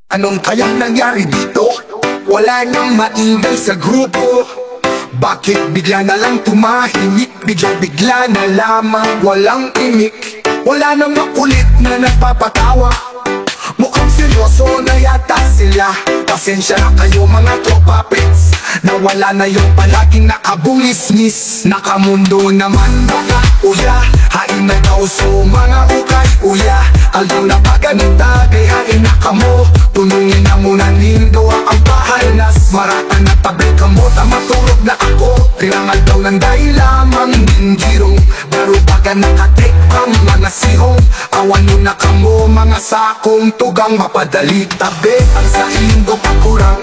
Anong kayang nangyari dito? Wala nang maingay sa grupo. Bakit bigla na lang tumahimik? Bigla na lamang walang imik. Wala nang makulit na nagpapatawa. Mukhang seryoso na yata sila. Pasensya na kayo mga tropa pets. Nawala na yung palaging nakabulis-nis. Nakamundo naman baka uya. Hain na daw so mga ukay uya. Aldaw na paganita hain na kamo. Tunungin na muna nindo ang pahalnas. Maratan na tabi kamo matulog na ako. Tirangal daw ng dahil lamang ninjirong. Pero baga nakatek ang mga sihong. Awan nyo na kamo mga sakong tugang. Mapadali tabi ang sa indo pakurang.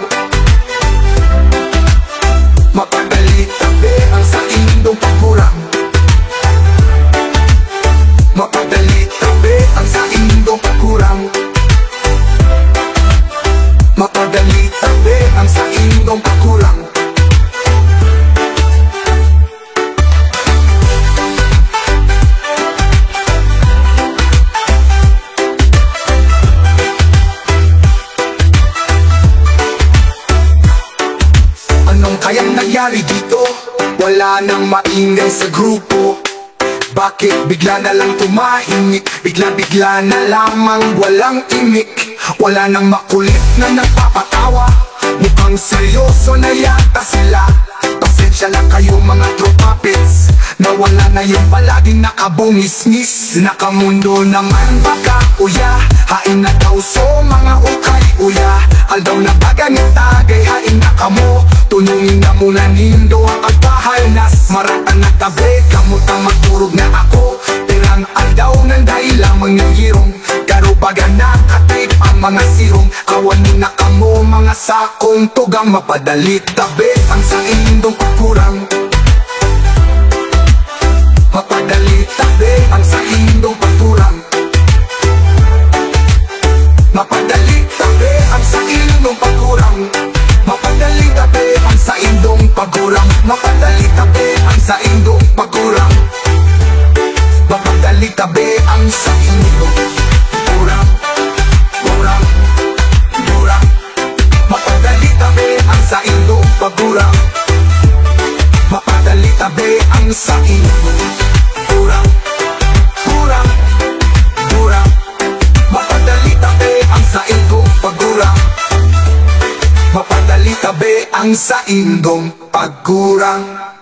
Mapadali tabi ang sa indo pakurang. Mapadali tabi ang sa indo pakurang. Mapadali tabi ang sa indo pakurang. Anong kayang nangyari dito? Wala nang maingay sa grupo. Bakit bigla na lang tumahimik? Bigla na lamang walang imik. Wala nang makulit na nagpapatawa. Mukhang seryoso na yata sila. Pasensya na kayo mga tropa pets. Nawala na yung palaging nakabungis-ngis. Nakamundo naman baka uya. Hain na daw so mga ukay uya. Aldaw na baganita hain na kamo. Tunungin na muna nindo ang agpahalnas. Maratan na tabi kamutang maturog na ako. Tirang aldaw ng dahil lamang ng hirong. Karo baga nakatip ang mga sirong. Awan mo na kamo mga sakong tugang. Mapadali tabi ang sa indong pakurang. Mapadali tabi ang sa indong pakurang. Mapadali tabi ang sa indong pakurang. Mapadali tabi ang sa indong pagurang. Mapadali tabi ang sa indong pagurang. Mapadali tabi ang sa indong pagurang. Pagurang, pagurang. Mapadali tabi ang sa indong pagurang. Mapadali tabi ang sa indong pagurang. Pagurang, pagurang. Mapadali tabi ang sa indong pagurang. Mapadali tabi ang sa indong pagurang.